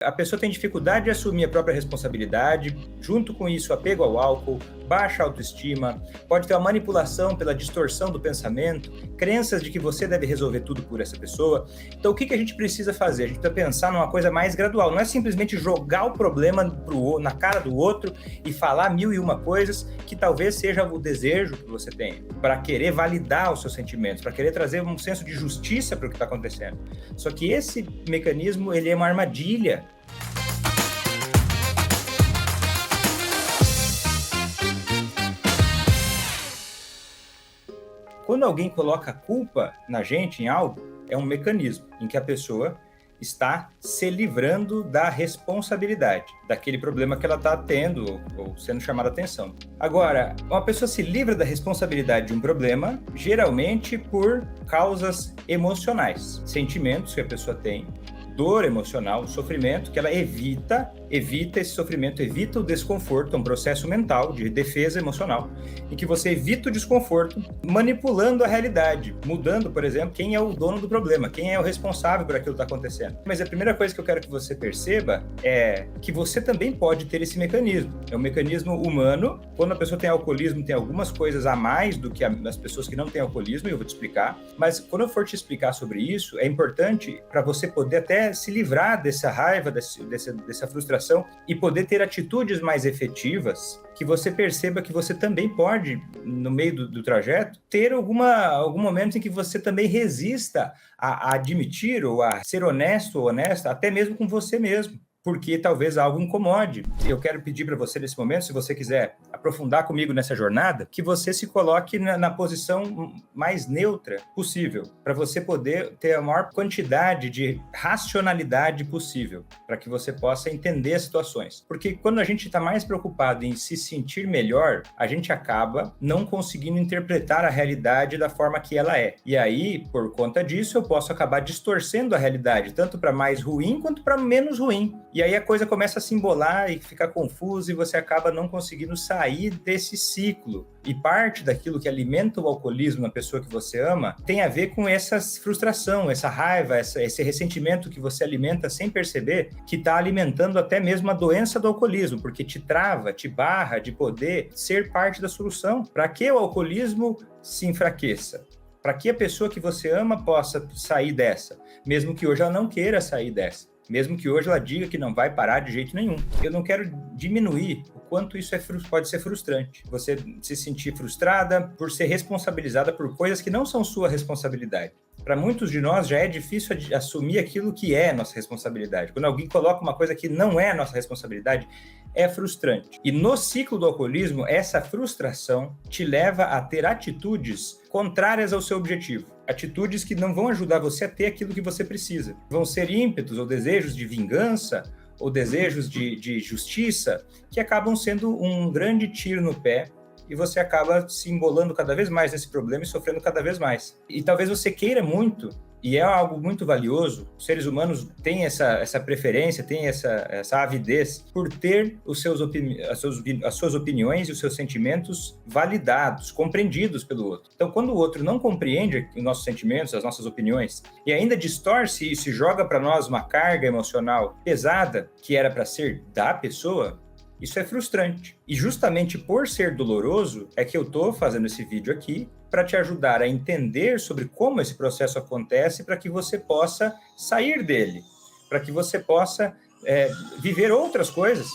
A pessoa tem dificuldade de assumir a própria responsabilidade, junto com isso, apego ao álcool, baixa autoestima, pode ter uma manipulação pela distorção do pensamento, crenças de que você deve resolver tudo por essa pessoa. Então, o que a gente precisa fazer? A gente precisa pensar numa coisa mais gradual, não é simplesmente jogar o problema na cara do outro e falar 1001 coisas que talvez seja o desejo que você tem, para querer validar os seus sentimentos, para querer trazer um senso de justiça para o que está acontecendo. Só que esse mecanismo, ele é uma armadilha. Quando alguém coloca culpa na gente em algo, é um mecanismo em que a pessoa está se livrando da responsabilidade, daquele problema que ela está tendo ou sendo chamada a atenção. Agora, uma pessoa se livra da responsabilidade de um problema, geralmente por causas emocionais, sentimentos que a pessoa tem, dor emocional, sofrimento, que ela evita esse sofrimento, evita o desconforto, é um processo mental de defesa emocional, em que você evita o desconforto manipulando a realidade, mudando, por exemplo, quem é o dono do problema, quem é o responsável por aquilo que está acontecendo. Mas a primeira coisa que eu quero que você perceba é que você também pode ter esse mecanismo. É um mecanismo humano. Quando a pessoa tem alcoolismo, tem algumas coisas a mais do que as pessoas que não têm alcoolismo, e eu vou te explicar. Mas quando eu for te explicar sobre isso, é importante para você poder até se livrar dessa raiva, dessa frustração, e poder ter atitudes mais efetivas, que você perceba que você também pode, no meio do trajeto, ter algum momento em que você também resista a admitir ou a ser honesto ou honesta, até mesmo com você mesmo, porque talvez algo incomode. Eu quero pedir para você nesse momento, se você quiser aprofundar comigo nessa jornada, que você se coloque na posição mais neutra possível, para você poder ter a maior quantidade de racionalidade possível, para que você possa entender as situações. Porque quando a gente está mais preocupado em se sentir melhor, a gente acaba não conseguindo interpretar a realidade da forma que ela é. E aí, por conta disso, eu posso acabar distorcendo a realidade, tanto para mais ruim quanto para menos ruim. E aí a coisa começa a se embolar e ficar confusa e você acaba não conseguindo sair desse ciclo. E parte daquilo que alimenta o alcoolismo na pessoa que você ama tem a ver com essa frustração, essa raiva, esse ressentimento que você alimenta sem perceber, que está alimentando até mesmo a doença do alcoolismo, porque te trava, te barra de poder ser parte da solução. Para que o alcoolismo se enfraqueça? Para que a pessoa que você ama possa sair dessa, mesmo que hoje ela não queira sair dessa. Mesmo que hoje ela diga que não vai parar de jeito nenhum. Eu não quero diminuir o quanto isso pode ser frustrante. Você se sentir frustrada por ser responsabilizada por coisas que não são sua responsabilidade. Para muitos de nós já é difícil assumir aquilo que é nossa responsabilidade. Quando alguém coloca uma coisa que não é nossa responsabilidade, é frustrante. E no ciclo do alcoolismo, essa frustração te leva a ter atitudes contrárias ao seu objetivo. Atitudes que não vão ajudar você a ter aquilo que você precisa. Vão ser ímpetos ou desejos de vingança ou desejos de justiça que acabam sendo um grande tiro no pé e você acaba se embolando cada vez mais nesse problema e sofrendo cada vez mais. E talvez você queira muito, e é algo muito valioso, os seres humanos têm essa preferência, têm essa avidez por ter as suas opiniões e os seus sentimentos validados, compreendidos pelo outro. Então, quando o outro não compreende os nossos sentimentos, as nossas opiniões, e ainda distorce isso e joga para nós uma carga emocional pesada, que era para ser da pessoa, isso é frustrante. E justamente por ser doloroso, é que eu estou fazendo esse vídeo aqui para te ajudar a entender sobre como esse processo acontece para que você possa sair dele, para que você possa viver outras coisas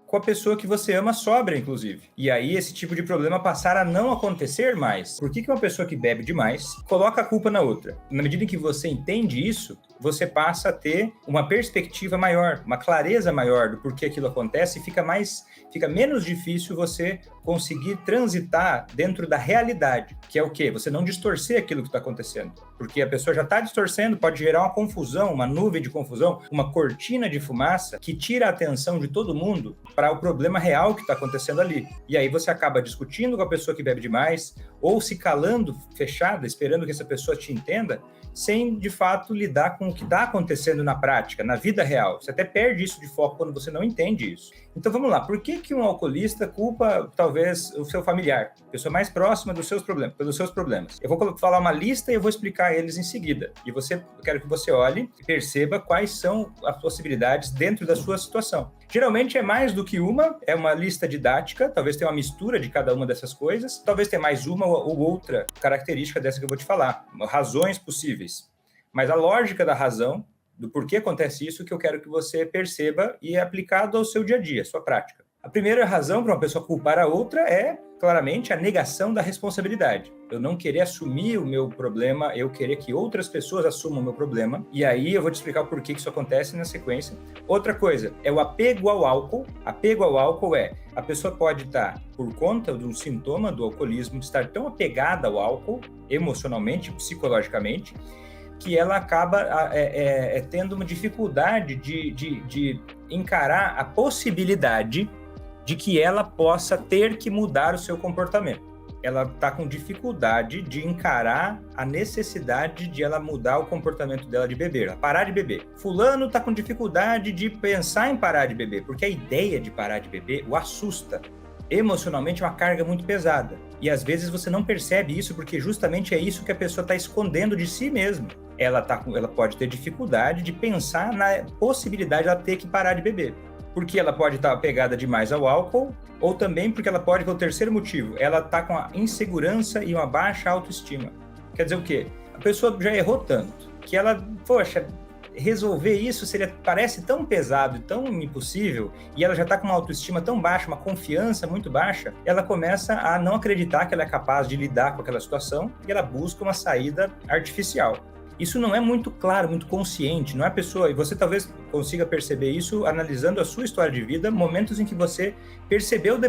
com a pessoa que você ama sóbria, inclusive. E aí esse tipo de problema passar a não acontecer mais. Por que uma pessoa que bebe demais coloca a culpa na outra? Na medida em que você entende isso, você passa a ter uma perspectiva maior, uma clareza maior do porquê aquilo acontece e fica menos difícil você conseguir transitar dentro da realidade, que é o quê? Você não distorcer aquilo que está acontecendo. Porque a pessoa já está distorcendo, pode gerar uma confusão, uma nuvem de confusão, uma cortina de fumaça que tira a atenção de todo mundo para o problema real que está acontecendo ali. E aí você acaba discutindo com a pessoa que bebe demais, ou se calando, fechada, esperando que essa pessoa te entenda, sem, de fato, lidar com o que está acontecendo na prática, na vida real. Você até perde isso de foco quando você não entende isso. Então, vamos lá. Por que um alcoolista culpa, talvez, o seu familiar, a pessoa mais próxima dos seus problemas, pelos seus problemas? Eu vou falar uma lista e eu vou explicar eles em seguida. E eu quero que você olhe e perceba quais são as possibilidades dentro da sua situação. Geralmente é mais do que uma, é uma lista didática, talvez tenha uma mistura de cada uma dessas coisas, talvez tenha mais uma ou outra característica dessa que eu vou te falar, razões possíveis. Mas a lógica da razão, do porquê acontece isso, que eu quero que você perceba e é aplicado ao seu dia a dia, à sua prática. A primeira razão para uma pessoa culpar a outra é, claramente, a negação da responsabilidade. Eu não querer assumir o meu problema, eu querer que outras pessoas assumam o meu problema. E aí eu vou te explicar o porquê que isso acontece na sequência. Outra coisa é o apego ao álcool. Apego ao álcool é, a pessoa pode estar, por conta de um sintoma do alcoolismo, estar tão apegada ao álcool, emocionalmente, psicologicamente, que ela acaba tendo uma dificuldade de encarar a possibilidade de que ela possa ter que mudar o seu comportamento. Ela está com dificuldade de encarar a necessidade de ela mudar o comportamento dela de beber, parar de beber. Fulano está com dificuldade de pensar em parar de beber, porque a ideia de parar de beber o assusta. Emocionalmente é uma carga muito pesada. E às vezes você não percebe isso, porque justamente é isso que a pessoa está escondendo de si mesma. Ela pode ter dificuldade de pensar na possibilidade de ela ter que parar de beber. Porque ela pode estar apegada demais ao álcool, ou também porque ela pode, pelo terceiro motivo, ela está com a insegurança e uma baixa autoestima. Quer dizer o quê? A pessoa já errou tanto, que ela, resolver isso parece tão pesado e tão impossível, e ela já está com uma autoestima tão baixa, uma confiança muito baixa, ela começa a não acreditar que ela é capaz de lidar com aquela situação, e ela busca uma saída artificial. Isso não é muito claro, muito consciente, não é a pessoa, e você talvez consiga perceber isso analisando a sua história de vida, momentos em que você percebeu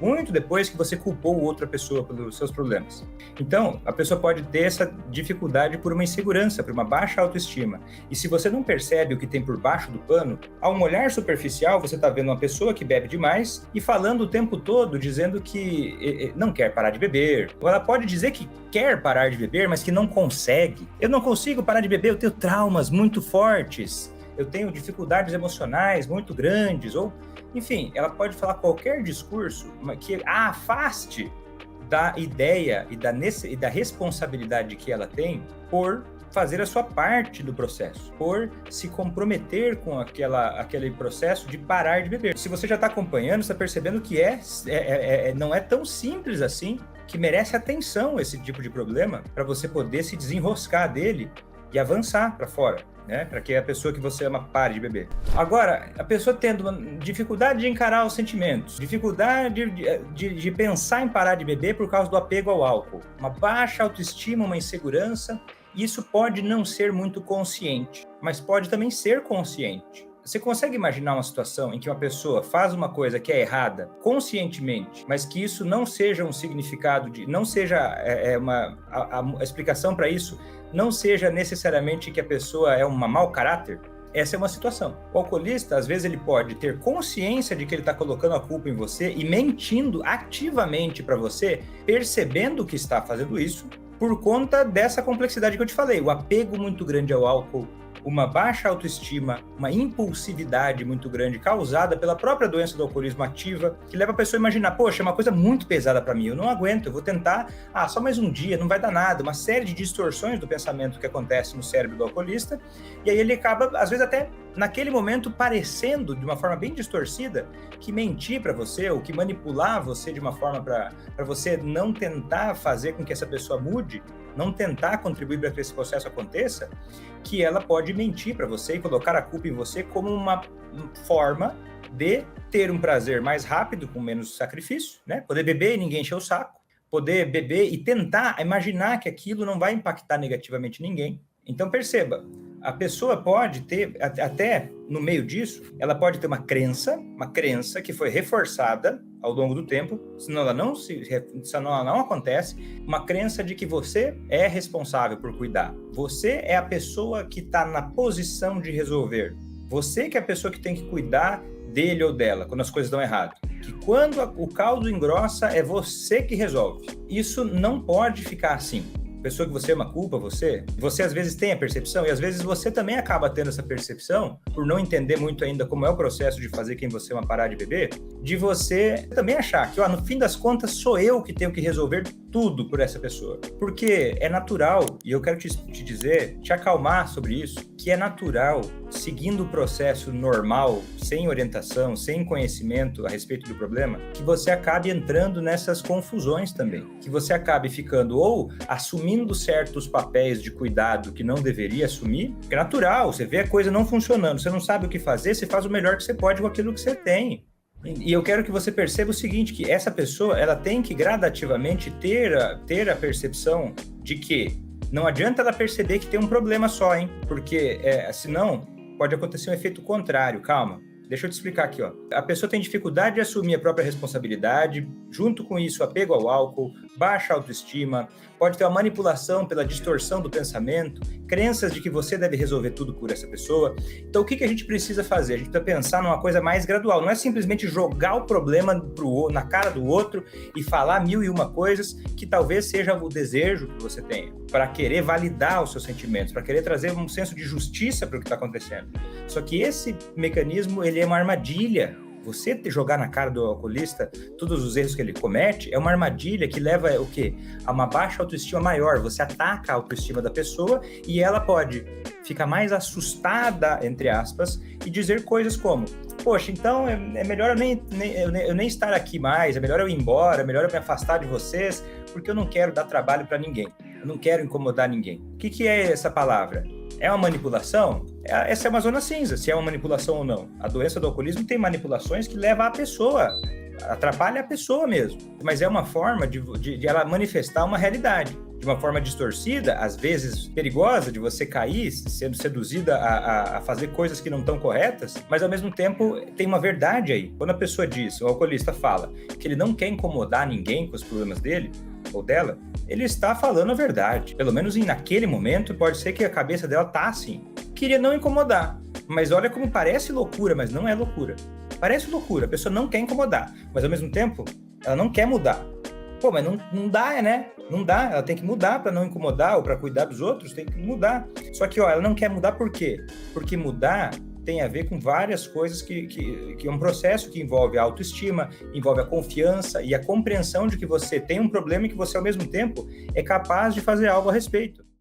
muito depois que você culpou outra pessoa pelos seus problemas. Então, a pessoa pode ter essa dificuldade por uma insegurança, por uma baixa autoestima. E se você não percebe o que tem por baixo do pano, a um olhar superficial, você está vendo uma pessoa que bebe demais e falando o tempo todo, dizendo que não quer parar de beber. Ou ela pode dizer que quer parar de beber, mas que não consegue. Eu não consigo parar de beber, eu tenho traumas muito fortes, eu tenho dificuldades emocionais muito grandes, ou, enfim, ela pode falar qualquer discurso que a afaste da ideia e da responsabilidade que ela tem por fazer a sua parte do processo, por se comprometer com aquele processo de parar de beber. Se você já está acompanhando, você está percebendo que não é tão simples assim, que merece atenção esse tipo de problema, para você poder se desenroscar dele e avançar para fora, né? Para que a pessoa que você ama pare de beber. Agora, a pessoa tendo uma dificuldade de encarar os sentimentos, dificuldade de pensar em parar de beber por causa do apego ao álcool, uma baixa autoestima, uma insegurança, isso pode não ser muito consciente, mas pode também ser consciente. Você consegue imaginar uma situação em que uma pessoa faz uma coisa que é errada conscientemente, mas que isso não seja um significado não seja a explicação para isso não seja necessariamente que a pessoa é um mau caráter? Essa é uma situação. O alcoolista, às vezes, ele pode ter consciência de que ele está colocando a culpa em você e mentindo ativamente para você, percebendo que está fazendo isso, por conta dessa complexidade que eu te falei, o apego muito grande ao álcool, uma baixa autoestima, uma impulsividade muito grande causada pela própria doença do alcoolismo ativa, que leva a pessoa a imaginar, poxa, é uma coisa muito pesada para mim, eu não aguento, eu vou tentar, só mais um dia, não vai dar nada, uma série de distorções do pensamento que acontece no cérebro do alcoolista, e aí ele acaba, às vezes até naquele momento, parecendo de uma forma bem distorcida, que mentir para você, ou que manipular você de uma forma para você não tentar fazer com que essa pessoa mude, não tentar contribuir para que esse processo aconteça, que ela pode mentir para você e colocar a culpa em você como uma forma de ter um prazer mais rápido, com menos sacrifício, né? Poder beber e ninguém encher o saco, poder beber e tentar imaginar que aquilo não vai impactar negativamente ninguém. Então perceba, a pessoa pode ter, até no meio disso, ela pode ter uma crença que foi reforçada ao longo do tempo, senão ela não acontece, uma crença de que você é responsável por cuidar. Você é a pessoa que está na posição de resolver. Você que é a pessoa que tem que cuidar dele ou dela quando as coisas dão errado. que quando o caldo engrossa, é você que resolve. Isso não pode ficar assim. Pessoa que você ama culpa, você às vezes tem a percepção, e às vezes você também acaba tendo essa percepção, por não entender muito ainda como é o processo de fazer quem você ama parar de beber, de você também achar que, no fim das contas, sou eu que tenho que resolver tudo por essa pessoa. Porque é natural, e eu quero te dizer, te acalmar sobre isso, que é natural, seguindo o processo normal, sem orientação, sem conhecimento a respeito do problema, que você acabe entrando nessas confusões também. Que você acabe ficando ou assumindo certos papéis de cuidado que não deveria assumir, porque é natural, você vê a coisa não funcionando, você não sabe o que fazer, você faz o melhor que você pode com aquilo que você tem. E eu quero que você perceba o seguinte, que essa pessoa, ela tem que gradativamente ter a percepção de que não adianta ela perceber que tem um problema só, hein? Porque senão pode acontecer um efeito contrário. Calma, deixa eu te explicar aqui, ó. A pessoa tem dificuldade de assumir a própria responsabilidade, junto com isso, apego ao álcool, baixa autoestima, pode ter uma manipulação pela distorção do pensamento, crenças de que você deve resolver tudo por essa pessoa. Então, o que a gente precisa fazer? A gente precisa pensar numa coisa mais gradual. Não é simplesmente jogar o problema na cara do outro e falar 1001 coisas que talvez seja o desejo que você tenha, para querer validar os seus sentimentos, para querer trazer um senso de justiça para o que está acontecendo. Só que esse mecanismo, ele é uma armadilha. Você jogar na cara do alcoolista todos os erros que ele comete é uma armadilha que leva o quê? A uma baixa autoestima maior. Você ataca a autoestima da pessoa e ela pode ficar mais assustada, entre aspas, e dizer coisas como: poxa, então é melhor eu nem estar aqui mais, é melhor eu ir embora, é melhor eu me afastar de vocês, porque eu não quero dar trabalho para ninguém, eu não quero incomodar ninguém. O que é essa palavra? É uma manipulação? Essa é uma zona cinza, se é uma manipulação ou não. A doença do alcoolismo tem manipulações que levam a pessoa, atrapalha a pessoa mesmo. Mas é uma forma de ela manifestar uma realidade. De uma forma distorcida, às vezes perigosa, de você cair, sendo seduzida a fazer coisas que não estão corretas, mas ao mesmo tempo tem uma verdade aí. Quando a pessoa diz, o alcoolista fala, que ele não quer incomodar ninguém com os problemas dele ou dela, ele está falando a verdade. Pelo menos naquele momento, pode ser que a cabeça dela tá assim. Queria não incomodar, mas olha como parece loucura, mas não é loucura. Parece loucura, a pessoa não quer incomodar, mas ao mesmo tempo, ela não quer mudar. Pô, mas não dá, né? Não dá, ela tem que mudar para não incomodar ou para cuidar dos outros, tem que mudar. Só que, ela não quer mudar por quê? Porque mudar tem a ver com várias coisas que é um processo que envolve a autoestima, envolve a confiança e a compreensão de que você tem um problema e que você, ao mesmo tempo, é capaz de fazer algo a respeito.